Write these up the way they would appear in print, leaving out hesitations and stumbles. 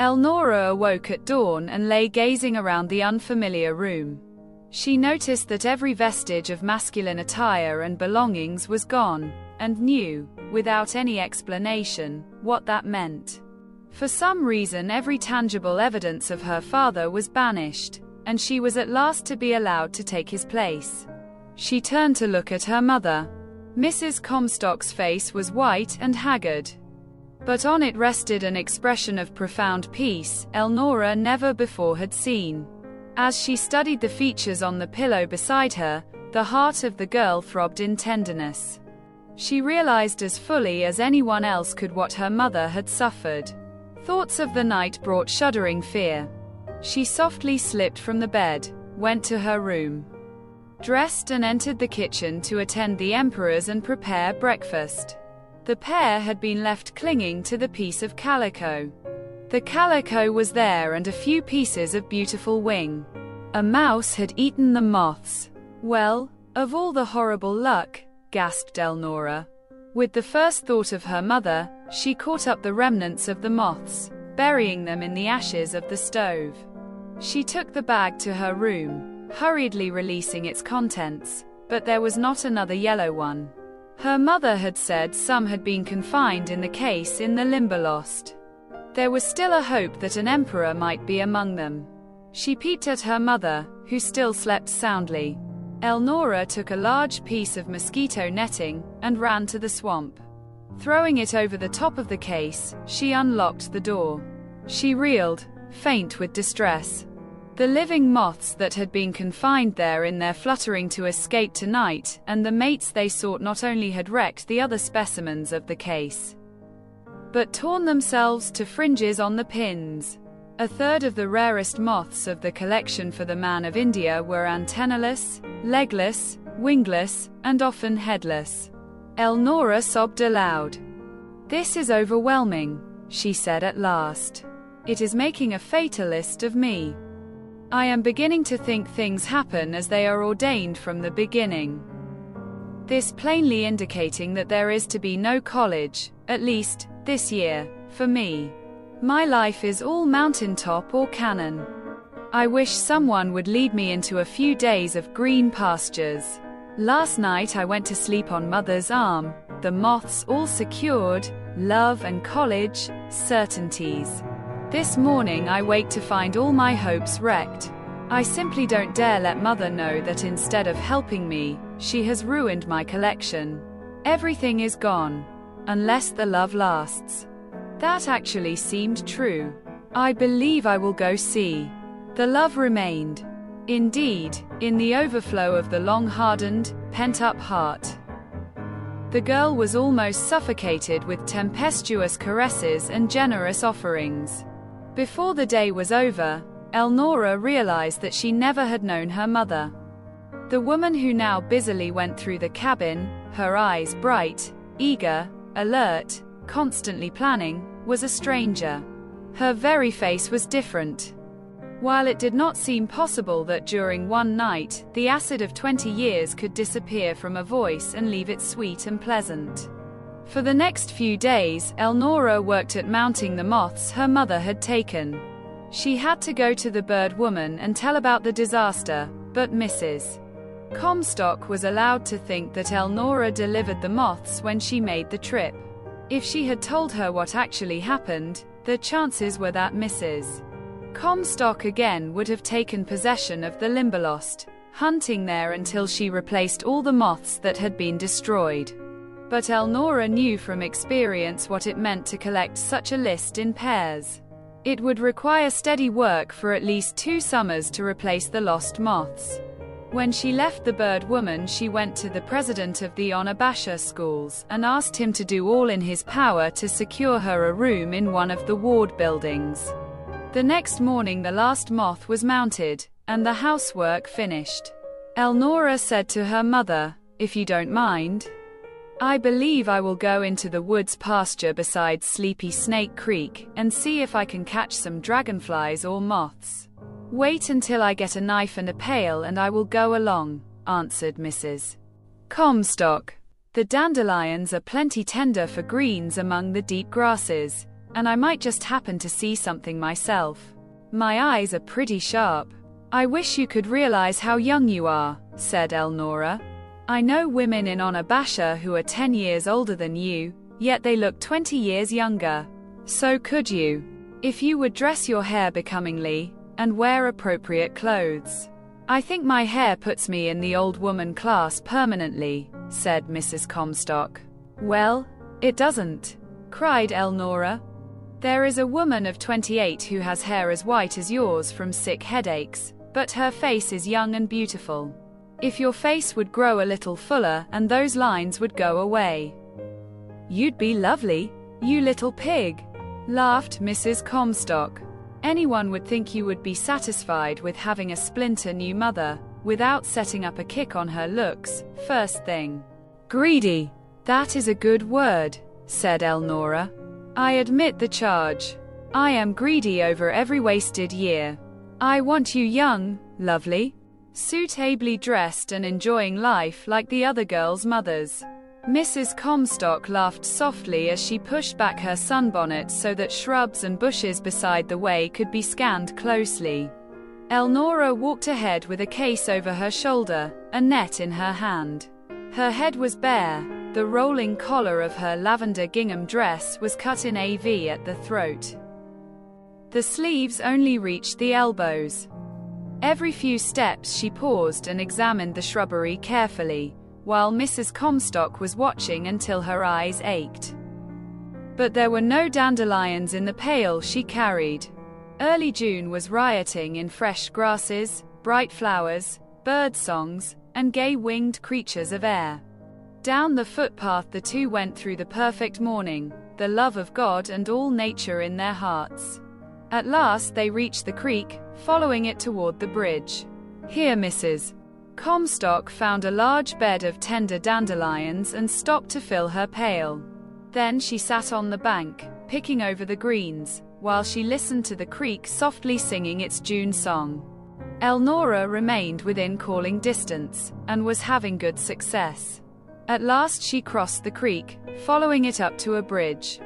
Elnora awoke at dawn and lay gazing around the unfamiliar room. She noticed that every vestige of masculine attire and belongings was gone, and knew, without any explanation, what that meant. For some reason, every tangible evidence of her father was banished, and she was at last to be allowed to take his place. She turned to look at her mother. Mrs. Comstock's face was white and haggard, but on it rested an expression of profound peace Elnora never before had seen. As she studied the features on the pillow beside her, the heart of the girl throbbed in tenderness. She realized as fully as anyone else could what her mother had suffered. Thoughts of the night brought shuddering fear. She softly slipped from the bed, went to her room, dressed and entered the kitchen to attend the emperors and prepare breakfast. The pair had been left clinging to the piece of calico. The calico was there and a few pieces of beautiful wing. A mouse had eaten the moths. Well, of all the horrible luck, gasped Elnora. With the first thought of her mother, she caught up the remnants of the moths, burying them in the ashes of the stove. She took the bag to her room, hurriedly releasing its contents, but there was not another yellow one. Her mother had said some had been confined in the case in the Limberlost. There was still a hope that an emperor might be among them. She peeped at her mother, who still slept soundly. Elnora took a large piece of mosquito netting and ran to the swamp. Throwing it over the top of the case, she unlocked the door. She reeled, faint with distress. The living moths that had been confined there in their fluttering to escape tonight, and the mates they sought not only had wrecked the other specimens of the case, but torn themselves to fringes on the pins. A third of the rarest moths of the collection for the man of India were antennaless, legless, wingless, and often headless. Elnora sobbed aloud. "This is overwhelming," she said at last. "It is making a fatalist of me. I am beginning to think things happen as they are ordained from the beginning." This plainly indicating that there is to be no college, at least, this year, for me. My life is all mountaintop or cannon. I wish someone would lead me into a few days of green pastures. Last night I went to sleep on mother's arm, the moths all secured, love and college, certainties. This morning I wake to find all my hopes wrecked. I simply don't dare let mother know that instead of helping me, she has ruined my collection. Everything is gone. Unless the love lasts. That actually seemed true. I believe I will go see. The love remained. Indeed, in the overflow of the long-hardened, pent-up heart. The girl was almost suffocated with tempestuous caresses and generous offerings. Before the day was over, Elnora realized that she never had known her mother. The woman who now busily went through the cabin, her eyes bright, eager, alert, constantly planning, was a stranger. Her very face was different. While it did not seem possible that during one night, the acid of 20 years could disappear from a voice and leave it sweet and pleasant. For the next few days, Elnora worked at mounting the moths her mother had taken. She had to go to the bird woman and tell about the disaster, but Mrs. Comstock was allowed to think that Elnora delivered the moths when she made the trip. If she had told her what actually happened, the chances were that Mrs. Comstock again would have taken possession of the Limberlost, hunting there until she replaced all the moths that had been destroyed. But Elnora knew from experience what it meant to collect such a list in pairs. It would require steady work for at least 2 summers to replace the lost moths. When she left the bird woman, she went to the president of the Onabasha schools and asked him to do all in his power to secure her a room in one of the ward buildings. The next morning the last moth was mounted, and the housework finished. Elnora said to her mother, "If you don't mind, I believe I will go into the woods pasture beside Sleepy Snake Creek and see if I can catch some dragonflies or moths." "Wait until I get a knife and a pail and I will go along," answered Mrs. Comstock. "The dandelions are plenty tender for greens among the deep grasses, and I might just happen to see something myself. My eyes are pretty sharp. I wish you could realize how young you are, said Elnora. I know women in Onabasha who are 10 years older than you, yet they look 20 years younger. So could you, if you would dress your hair becomingly, and wear appropriate clothes. I think my hair puts me in the old woman class permanently, said Mrs. Comstock. Well, it doesn't, cried Elnora. There is a woman of 28 who has hair as white as yours from sick headaches, but her face is young and beautiful. If your face would grow a little fuller and those lines would go away. You'd be lovely, you little pig, laughed Mrs. Comstock. Anyone would think you would be satisfied with having a splinter new mother, without setting up a kick on her looks, first thing. Greedy. That is a good word, said Elnora. I admit the charge. I am greedy over every wasted year. I want you young, lovely, suitably dressed and enjoying life like the other girls' mothers. Mrs. Comstock laughed softly as she pushed back her sunbonnet so that shrubs and bushes beside the way could be scanned closely. Elnora walked ahead with a case over her shoulder, a net in her hand. Her head was bare, the rolling collar of her lavender gingham dress was cut in a V at the throat. The sleeves only reached the elbows. Every few steps she paused and examined the shrubbery carefully, while Mrs. Comstock was watching until her eyes ached. But there were no dandelions in the pail she carried. Early June was rioting in fresh grasses, bright flowers, bird songs, and gay-winged creatures of air. Down the footpath the two went through the perfect morning, the love of God and all nature in their hearts. At last they reached the creek, following it toward the bridge. Here, Mrs. Comstock found a large bed of tender dandelions and stopped to fill her pail. Then she sat on the bank, picking over the greens, while she listened to the creek softly singing its June song. Elnora remained within calling distance, and was having good success. At last she crossed the creek, following it up to a bridge.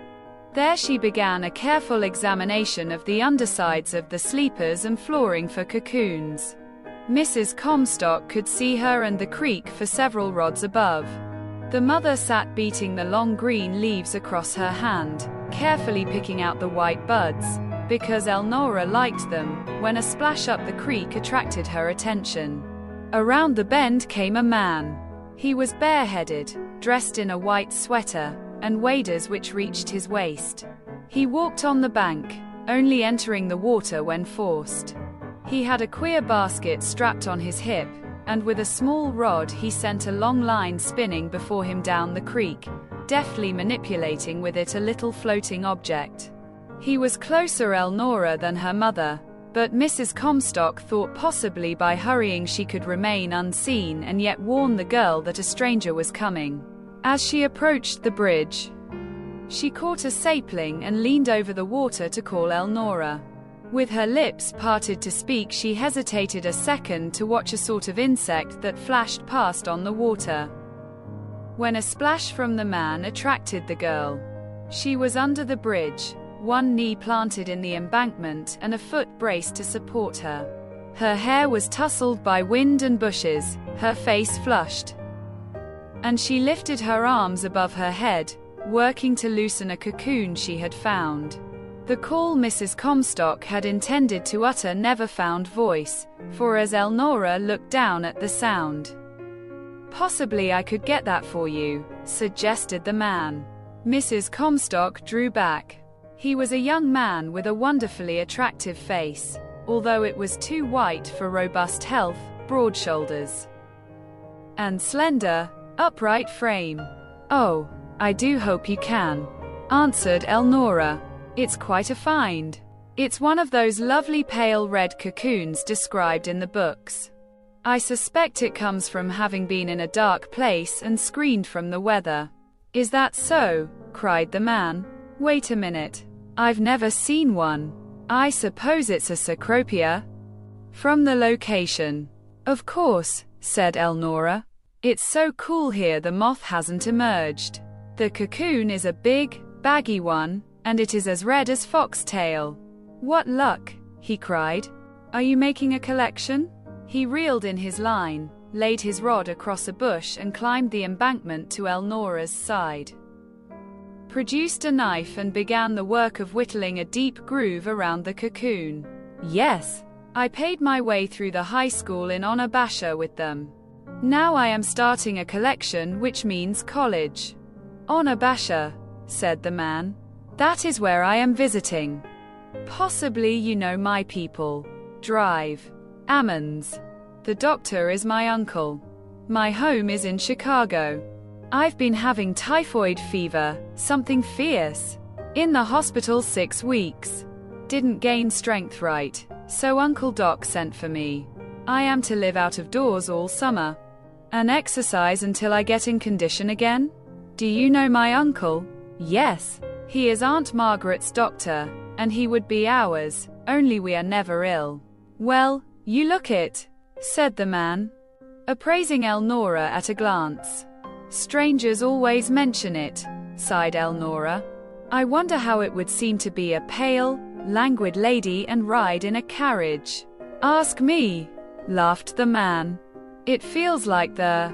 There she began a careful examination of the undersides of the sleepers and flooring for cocoons. Mrs. Comstock could see her and the creek for several rods above. The mother sat beating the long green leaves across her hand, carefully picking out the white buds, because Elnora liked them, when a splash up the creek attracted her attention. Around the bend came a man. He was bareheaded, dressed in a white sweater, and waders which reached his waist. He walked on the bank, only entering the water when forced. He had a queer basket strapped on his hip, and with a small rod he sent a long line spinning before him down the creek, deftly manipulating with it a little floating object. He was closer Elnora than her mother, but Mrs. Comstock thought possibly by hurrying she could remain unseen and yet warn the girl that a stranger was coming. As she approached the bridge, she caught a sapling and leaned over the water to call Elnora. With her lips parted to speak, she hesitated a second to watch a sort of insect that flashed past on the water. When a splash from the man attracted the girl. She was under the bridge, one knee planted in the embankment and a foot braced to support her. Her hair was tousled by wind and bushes, her face flushed, and she lifted her arms above her head, working to loosen a cocoon she had found. The call Mrs. Comstock had intended to utter never found voice, for as Elnora looked down at the sound. Possibly I could get that for you, suggested the man. Mrs. Comstock drew back. He was a young man with a wonderfully attractive face, although it was too white for robust health, broad shoulders, and slender, upright frame. Oh, I do hope you can, answered Elnora. It's quite a find. It's one of those lovely pale red cocoons described in the books. I suspect it comes from having been in a dark place and screened from the weather. Is that so? Cried the man. Wait a minute. I've never seen one. I suppose it's a cecropia? From the location. Of course, said Elnora. It's so cool here the moth hasn't emerged. The cocoon is a big, baggy one, and it is as red as foxtail. What luck, he cried. Are you making a collection? He reeled in his line, laid his rod across a bush and climbed the embankment to Elnora's side. Produced a knife and began the work of whittling a deep groove around the cocoon. Yes, I paid my way through the high school in Onabasha with them. Now I am starting a collection, which means college. Onabasha, said the man. That is where I am visiting. Possibly you know my people. Drive. Ammons. The doctor is my uncle. My home is in Chicago. I've been having typhoid fever, something fierce. In the hospital 6 weeks. Didn't gain strength right, so Uncle Doc sent for me. I am to live out of doors all summer and exercise until I get in condition again. Do you know my uncle? Yes. He is Aunt Margaret's doctor, and he would be ours, only we are never ill. Well, you look it, said the man, appraising Elnora at a glance. Strangers always mention it, sighed Elnora. I wonder how it would seem to be a pale, languid lady and ride in a carriage. Ask me, laughed the man. It feels like the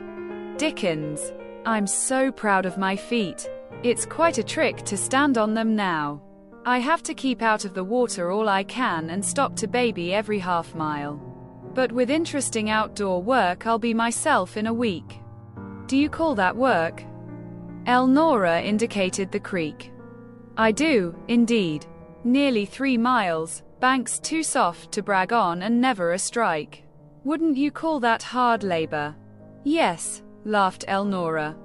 Dickens. I'm so proud of my feet. It's quite a trick to stand on them now. I have to keep out of the water all I can and stop to baby every half mile. But with interesting outdoor work I'll be myself in a week. Do you call that work? Elnora indicated the creek. I do, indeed. Nearly 3 miles, banks too soft to brag on and never a strike. Wouldn't you call that hard labor? Yes, laughed Elnora.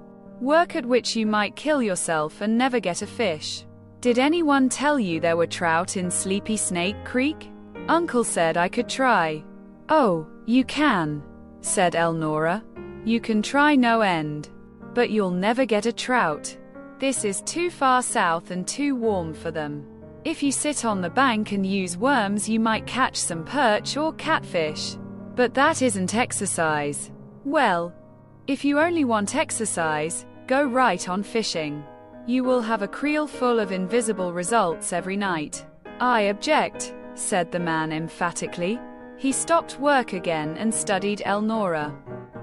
Work at which you might kill yourself and never get a fish. Did anyone tell you there were trout in Sleepy Snake Creek? Uncle said I could try. Oh, you can, said Elnora. You can try no end. But you'll never get a trout. This is too far south and too warm for them. If you sit on the bank and use worms you might catch some perch or catfish. But that isn't exercise. Well, if you only want exercise, go right on fishing. You will have a creel full of invisible results every night. I object, said the man emphatically. He stopped work again and studied Elnora.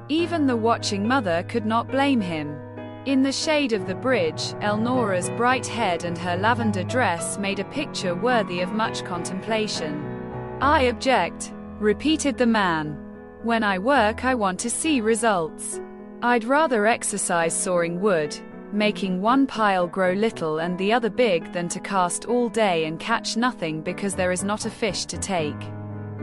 Even the watching mother could not blame him. In the shade of the bridge, Elnora's bright head and her lavender dress made a picture worthy of much contemplation. I object, repeated the man. When I work I want to see results. I'd rather exercise sawing wood, making one pile grow little and the other big than to cast all day and catch nothing because there is not a fish to take.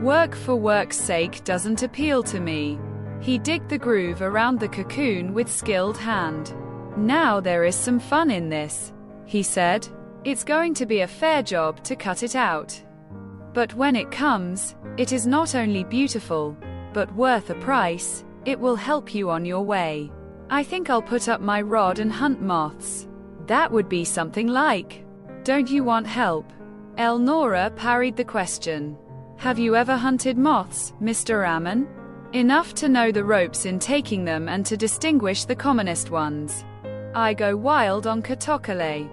Work for work's sake doesn't appeal to me. He digged the groove around the cocoon with skilled hand. Now there is some fun in this, he said. It's going to be a fair job to cut it out. But when it comes, it is not only beautiful, but worth a price. It will help you on your way. I think I'll put up my rod and hunt moths. That would be something like. Don't you want help? Elnora parried the question. Have you ever hunted moths, Mr. Ammon? Enough to know the ropes in taking them and to distinguish the commonest ones. I go wild on catokale.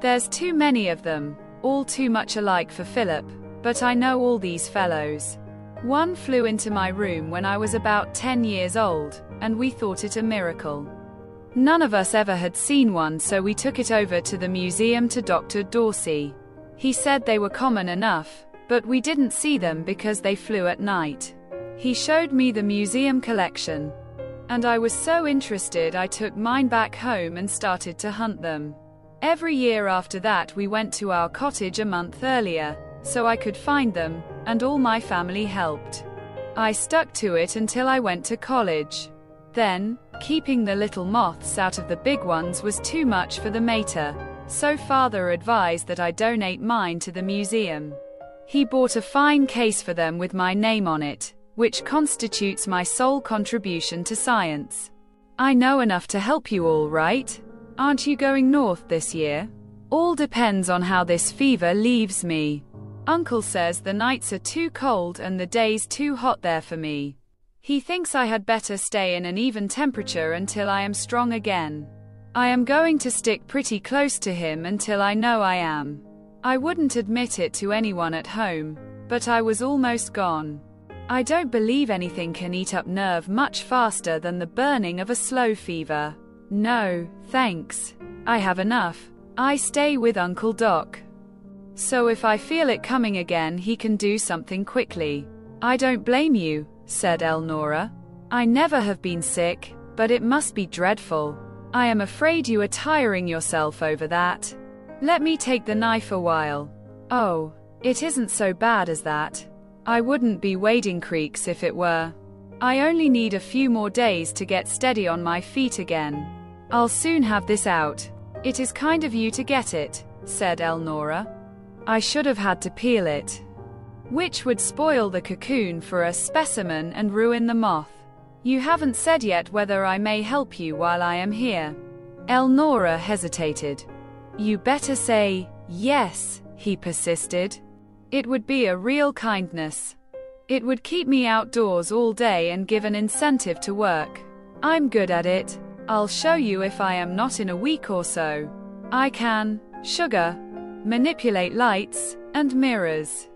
There's too many of them, all too much alike for Philip, but I know all these fellows. One flew into my room when I was about 10 years old, and we thought it a miracle. None of us ever had seen one, so we took it over to the museum to Dr. Dorsey. He said they were common enough, but we didn't see them because they flew at night. He showed me the museum collection, and I was so interested I took mine back home and started to hunt them. Every year after that we went to our cottage a month earlier, so I could find them, and all my family helped. I stuck to it until I went to college. Then, keeping the little moths out of the big ones was too much for the mater, so father advised that I donate mine to the museum. He bought a fine case for them with my name on it, which constitutes my sole contribution to science. I know enough to help you all right. Aren't you going north this year? All depends on how this fever leaves me. Uncle says the nights are too cold and the days too hot there for me. He thinks I had better stay in an even temperature until I am strong again. I am going to stick pretty close to him until I know I am. I wouldn't admit it to anyone at home, but I was almost gone. I don't believe anything can eat up nerve much faster than the burning of a slow fever. No, thanks. I have enough. I stay with Uncle Doc. So if I feel it coming again, he can do something quickly. I don't blame you, said Elnora. I never have been sick, but it must be dreadful. I am afraid you are tiring yourself over that. Let me take the knife a while. Oh, it isn't so bad as that. I wouldn't be wading creeks if it were. I only need a few more days to get steady on my feet again. I'll soon have this out. It is kind of you to get it, said Elnora. I should have had to peel it, which would spoil the cocoon for a specimen and ruin the moth. You haven't said yet whether I may help you while I am here. Elnora hesitated. You better say, yes, he persisted. It would be a real kindness. It would keep me outdoors all day and give an incentive to work. I'm good at it. I'll show you if I am not in a week or so. I can, sugar, manipulate lights, and mirrors.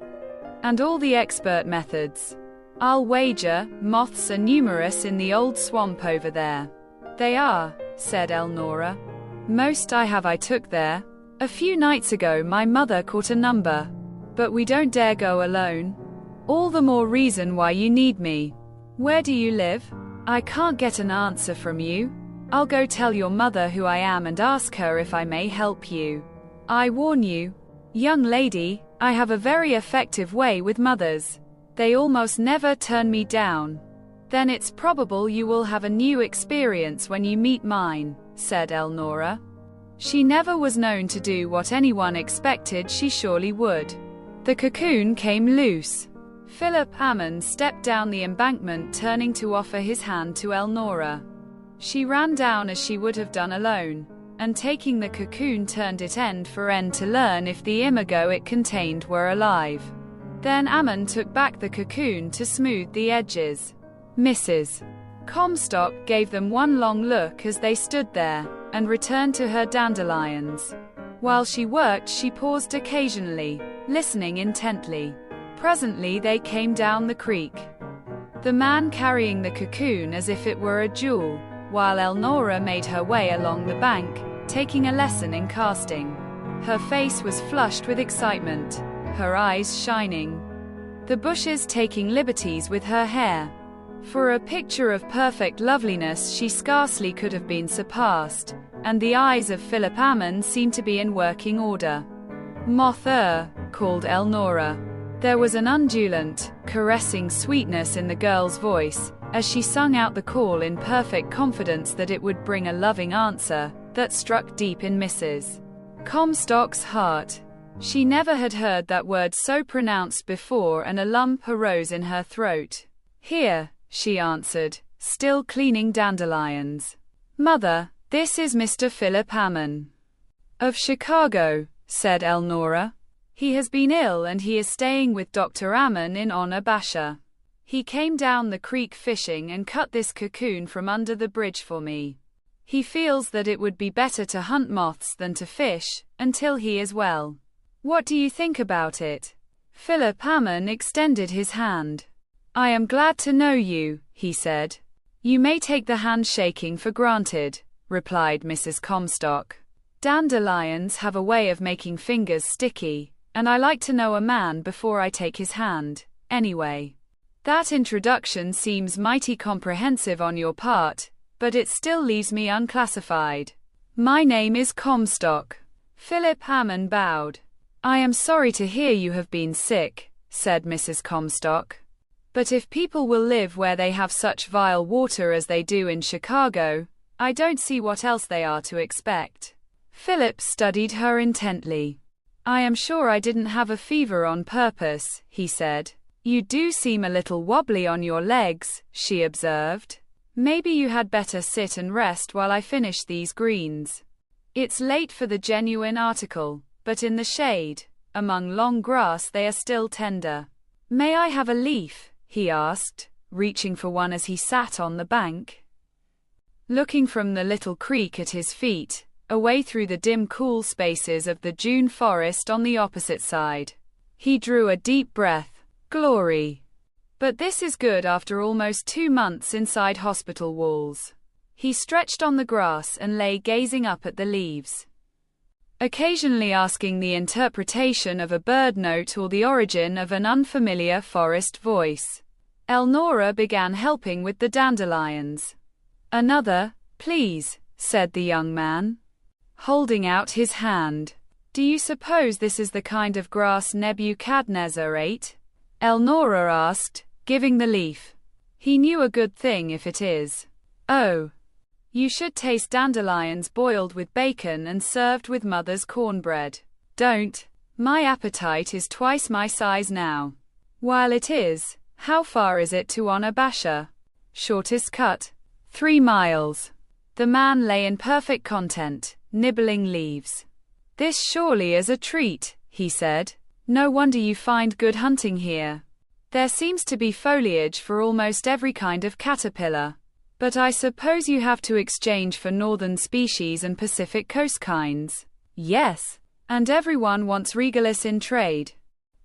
And all the expert methods. I'll wager, moths are numerous in the old swamp over there. They are, said Elnora. Most I took there. A few nights ago my mother caught a number. But we don't dare go alone. All the more reason why you need me. Where do you live? I can't get an answer from you. I'll go tell your mother who I am and ask her if I may help you. I warn you, young lady, I have a very effective way with mothers. They almost never turn me down. Then it's probable you will have a new experience when you meet mine, said Elnora. She never was known to do what anyone expected she surely would. The cocoon came loose. Philip Hammond stepped down the embankment, turning to offer his hand to Elnora. She ran down as she would have done alone, and taking the cocoon turned it end for end to learn if the imago it contained were alive. Then Ammon took back the cocoon to smooth the edges. Mrs. Comstock gave them one long look as they stood there, and returned to her dandelions. While she worked, she paused occasionally, listening intently. Presently they came down the creek. The man carrying the cocoon as if it were a jewel, while Elnora made her way along the bank, taking a lesson in casting. Her face was flushed with excitement, her eyes shining. The bushes taking liberties with her hair. For a picture of perfect loveliness she scarcely could have been surpassed, and the eyes of Philip Hammond seemed to be in working order. Moth-er, called Elnora. There was an undulant, caressing sweetness in the girl's voice, as she sung out the call in perfect confidence that it would bring a loving answer, that struck deep in Mrs. Comstock's heart. She never had heard that word so pronounced before, and a lump arose in her throat. Here, she answered, still cleaning dandelions. Mother, this is Mr. Philip Hammond. Of Chicago, said Elnora. He has been ill and he is staying with Dr. Ammon in Onabasha. He came down the creek fishing and cut this cocoon from under the bridge for me. He feels that it would be better to hunt moths than to fish, until he is well. What do you think about it? Philip Hammond extended his hand. I am glad to know you, he said. You may take the handshaking for granted, replied Mrs. Comstock. Dandelions have a way of making fingers sticky, and I like to know a man before I take his hand, anyway. That introduction seems mighty comprehensive on your part, but it still leaves me unclassified. My name is Comstock. Philip Hammond bowed. I am sorry to hear you have been sick, said Mrs. Comstock. But if people will live where they have such vile water as they do in Chicago, I don't see what else they are to expect. Philip studied her intently. I am sure I didn't have a fever on purpose, he said. You do seem a little wobbly on your legs, she observed. Maybe you had better sit and rest while I finish these greens. It's late for the genuine article, but in the shade, among long grass they are still tender. May I have a leaf? He asked, reaching for one as he sat on the bank. Looking from the little creek at his feet, away through the dim cool spaces of the June forest on the opposite side. He drew a deep breath. Glory! But this is good after almost 2 months inside hospital walls. He stretched on the grass and lay gazing up at the leaves, occasionally asking the interpretation of a bird note or the origin of an unfamiliar forest voice. Elnora began helping with the dandelions. Another, please, said the young man, holding out his hand. Do you suppose this is the kind of grass Nebuchadnezzar ate? Elnora asked, giving the leaf. He knew a good thing if it is. Oh. You should taste dandelions boiled with bacon and served with mother's cornbread. Don't. My appetite is twice my size now. While it is, how far is it to Onabasha? Shortest cut. 3 miles. The man lay in perfect content, nibbling leaves. This surely is a treat, he said. No wonder you find good hunting here. There seems to be foliage for almost every kind of caterpillar. But I suppose you have to exchange for northern species and Pacific coast kinds. Yes. And everyone wants regalis in trade.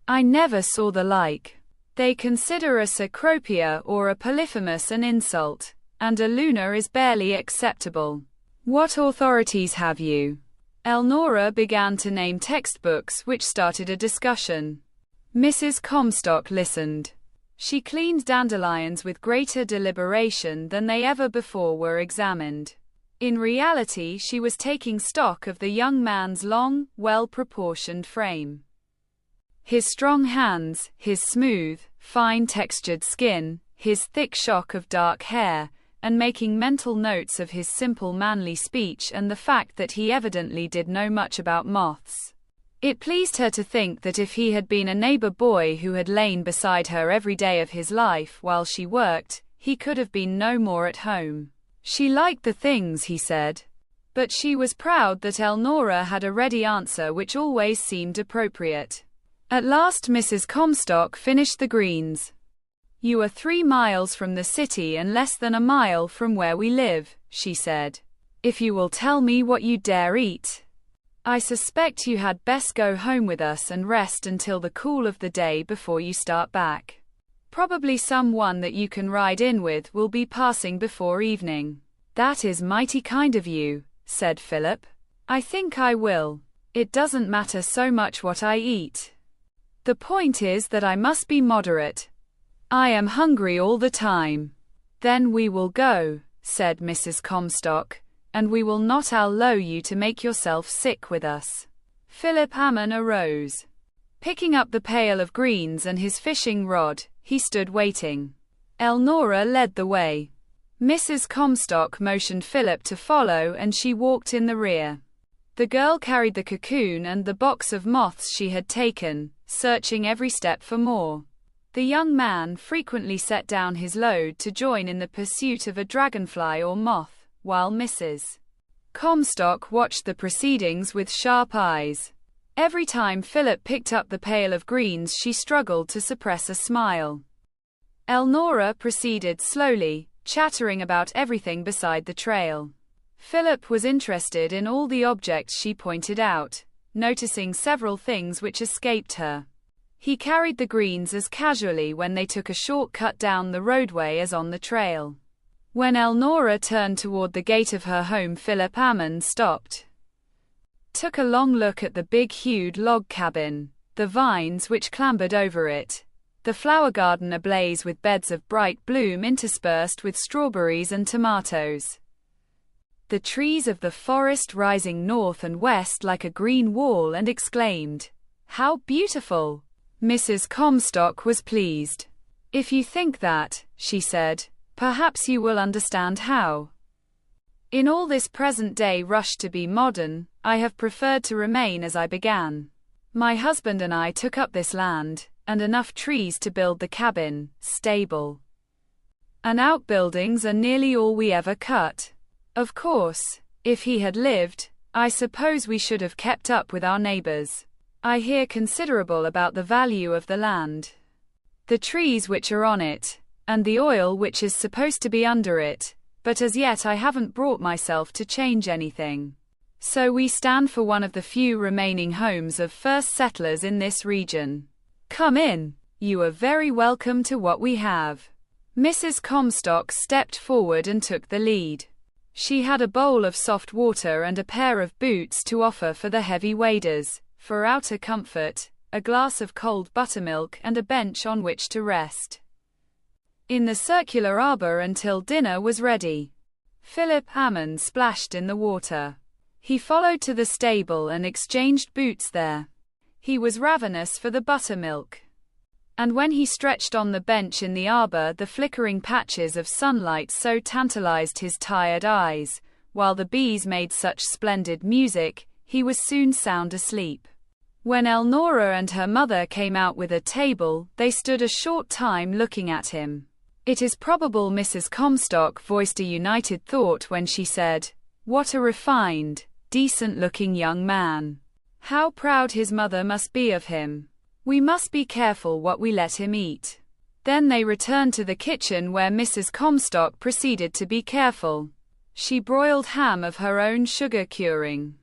I never saw the like. They consider a cecropia or a polyphemus an insult, and a luna is barely acceptable. What authorities have you? Elnora began to name textbooks which started a discussion. Mrs. Comstock listened. She cleaned dandelions with greater deliberation than they ever before were examined. In reality, she was taking stock of the young man's long, well-proportioned frame. His strong hands, his smooth, fine-textured skin, his thick shock of dark hair, and making mental notes of his simple manly speech and the fact that he evidently did know much about moths. It pleased her to think that if he had been a neighbor boy who had lain beside her every day of his life while she worked, he could have been no more at home. She liked the things he said. But she was proud that Elnora had a ready answer which always seemed appropriate. At last Mrs. Comstock finished the greens. You are 3 miles from the city and less than a mile from where we live, she said. If you will tell me what you dare eat, I suspect you had best go home with us and rest until the cool of the day before you start back. Probably someone that you can ride in with will be passing before evening. That is mighty kind of you, said Philip. I think I will. It doesn't matter so much what I eat. The point is that I must be moderate. I am hungry all the time. Then we will go, said Mrs. Comstock, and we will not allow you to make yourself sick with us. Philip Ammon arose. Picking up the pail of greens and his fishing rod, he stood waiting. Elnora led the way. Mrs. Comstock motioned Philip to follow and she walked in the rear. The girl carried the cocoon and the box of moths she had taken, searching every step for more. The young man frequently set down his load to join in the pursuit of a dragonfly or moth, while Mrs. Comstock watched the proceedings with sharp eyes. Every time Philip picked up the pail of greens she struggled to suppress a smile. Elnora proceeded slowly, chattering about everything beside the trail. Philip was interested in all the objects she pointed out, noticing several things which escaped her. He carried the greens as casually when they took a short cut down the roadway as on the trail. When Elnora turned toward the gate of her home, Philip Ammon stopped, took a long look at the big-hued log cabin, the vines which clambered over it, the flower garden ablaze with beds of bright bloom interspersed with strawberries and tomatoes, the trees of the forest rising north and west like a green wall, and exclaimed, "How beautiful!" Mrs. Comstock was pleased. "If you think that," she said, "perhaps you will understand how. In all this present-day rush to be modern, I have preferred to remain as I began. My husband and I took up this land, and enough trees to build the cabin, stable, and outbuildings are nearly all we ever cut. Of course, if he had lived, I suppose we should have kept up with our neighbors. I hear considerable about the value of the land, the trees which are on it, and the oil which is supposed to be under it, but as yet I haven't brought myself to change anything. So we stand for one of the few remaining homes of first settlers in this region. Come in. You are very welcome to what we have. Mrs. Comstock stepped forward and took the lead. She had a bowl of soft water and a pair of boots to offer for the heavy waders, for outer comfort, a glass of cold buttermilk and a bench on which to rest in the circular arbor until dinner was ready. Philip Hammond splashed in the water. He followed to the stable and exchanged boots there. He was ravenous for the buttermilk. And when he stretched on the bench in the arbor, the flickering patches of sunlight so tantalized his tired eyes, while the bees made such splendid music, he was soon sound asleep. When Elnora and her mother came out with a table, they stood a short time looking at him. It is probable Mrs. Comstock voiced a united thought when she said, "What a refined, decent-looking young man. How proud his mother must be of him. We must be careful what we let him eat." Then they returned to the kitchen where Mrs. Comstock proceeded to be careful. She broiled ham of her own sugar curing,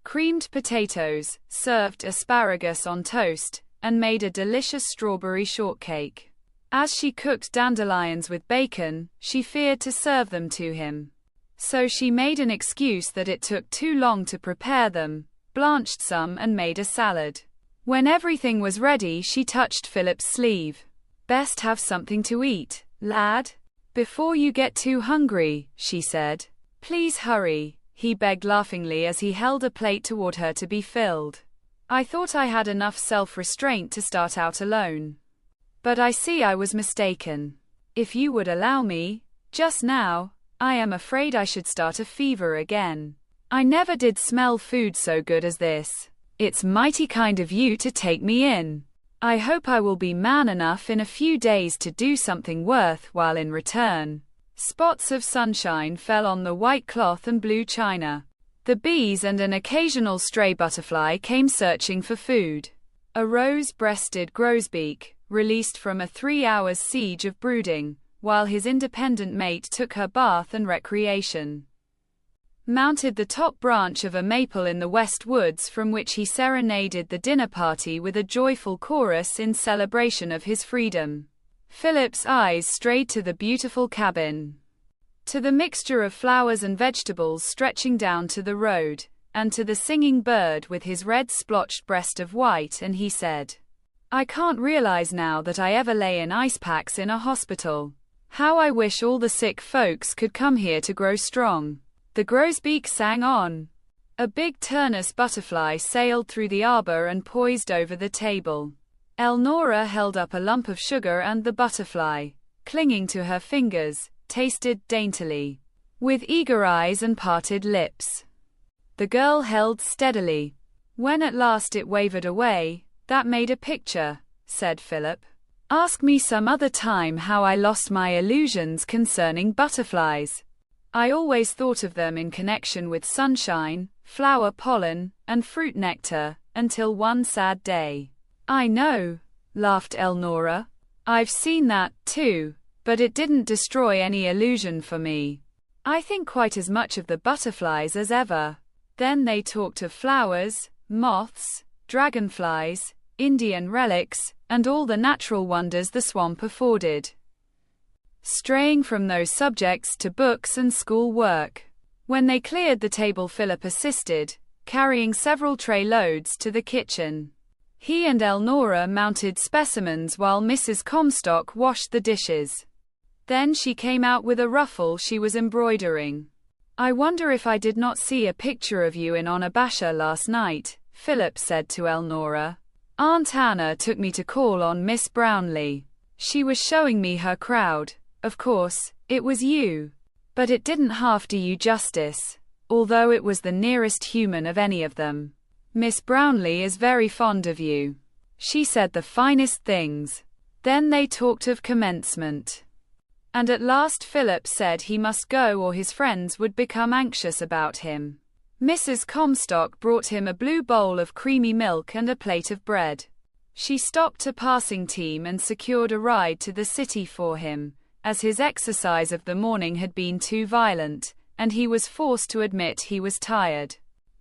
creamed potatoes, served asparagus on toast, and made a delicious strawberry shortcake. As she cooked dandelions with bacon, she feared to serve them to him. So she made an excuse that it took too long to prepare them, blanched some and made a salad. When everything was ready, she touched Philip's sleeve. "Best have something to eat, lad, before you get too hungry," she said. "Please hurry," he begged laughingly as he held a plate toward her to be filled. "I thought I had enough self-restraint to start out alone. But I see I was mistaken. If you would allow me, just now, I am afraid I should start a fever again. I never did smell food so good as this. It's mighty kind of you to take me in. I hope I will be man enough in a few days to do something worthwhile in return." Spots of sunshine fell on the white cloth and blue china. The bees and an occasional stray butterfly came searching for food. A rose-breasted grosbeak, released from a 3 hours siege of brooding, while his independent mate took her bath and recreation, mounted the top branch of a maple in the west woods from which he serenaded the dinner party with a joyful chorus in celebration of his freedom. Philip's eyes strayed to the beautiful cabin, to the mixture of flowers and vegetables stretching down to the road, and to the singing bird with his red splotched breast of white, and he said, "I can't realize now that I ever lay in ice packs in a hospital. How I wish all the sick folks could come here to grow strong." The grosbeak sang on. A big Turnus butterfly sailed through the arbor and poised over the table. Elnora held up a lump of sugar and the butterfly, clinging to her fingers, tasted daintily. With eager eyes and parted lips, the girl held steadily. When at last it wavered away, "That made a picture," said Philip. "Ask me some other time how I lost my illusions concerning butterflies. I always thought of them in connection with sunshine, flower pollen, and fruit nectar, until one sad day." "I know," laughed Elnora. "I've seen that, too, but it didn't destroy any illusion for me. I think quite as much of the butterflies as ever." Then they talked of flowers, moths, dragonflies, Indian relics, and all the natural wonders the swamp afforded, straying from those subjects to books and school work. When they cleared the table, Philip assisted, carrying several tray loads to the kitchen. He and Elnora mounted specimens while Mrs. Comstock washed the dishes. Then she came out with a ruffle she was embroidering. "I wonder if I did not see a picture of you in Onabasha last night," Philip said to Elnora. "Aunt Anna took me to call on Miss Brownlee. She was showing me her crowd. Of course, it was you. But it didn't half do you justice, although it was the nearest human of any of them. Miss Brownlee is very fond of you. She said the finest things." Then they talked of commencement. And at last Philip said he must go or his friends would become anxious about him. Mrs. Comstock brought him a blue bowl of creamy milk and a plate of bread. She stopped a passing team and secured a ride to the city for him, as his exercise of the morning had been too violent, and he was forced to admit he was tired.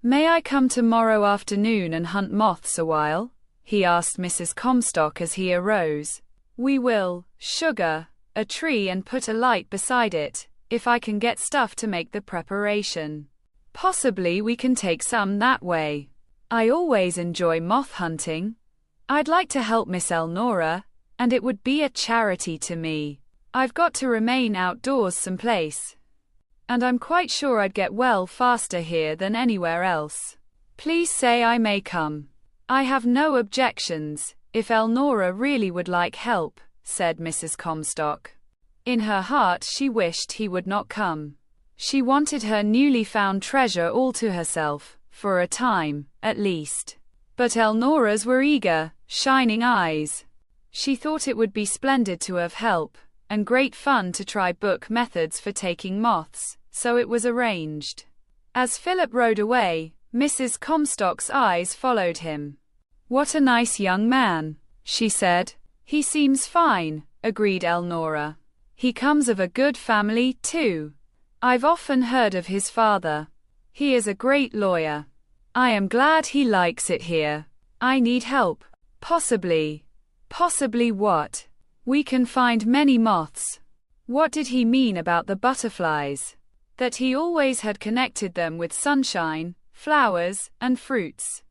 May I come tomorrow afternoon and hunt moths a while? He asked Mrs. Comstock as he arose. We will, sugar, a tree and put a light beside it, if I can get stuff to make the preparation. Possibly we can take some that way. I always enjoy moth hunting. I'd like to help Miss Elnora, and it would be a charity to me. I've got to remain outdoors someplace. And I'm quite sure I'd get well faster here than anywhere else. Please say I may come. I have no objections, if Elnora really would like help, said Mrs. Comstock. In her heart she wished he would not come. She wanted her newly found treasure all to herself, for a time, at least. But Elnora's were eager, shining eyes. She thought it would be splendid to have help, and great fun to try book methods for taking moths, so it was arranged. As Philip rode away, Mrs. Comstock's eyes followed him. What a nice young man, she said. He seems fine, agreed Elnora. He comes of a good family, too. I've often heard of his father. He is a great lawyer. I am glad he likes it here. I need help. Possibly. Possibly what? We can find many moths. What did he mean about the butterflies? That he always had connected them with sunshine, flowers, and fruits,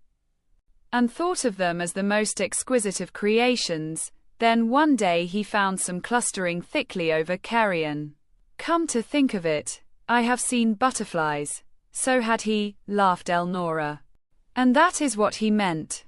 and thought of them as the most exquisite of creations. Then one day he found some clustering thickly over carrion. Come to think of it, I have seen butterflies. So had he, laughed Elnora. And that is what he meant.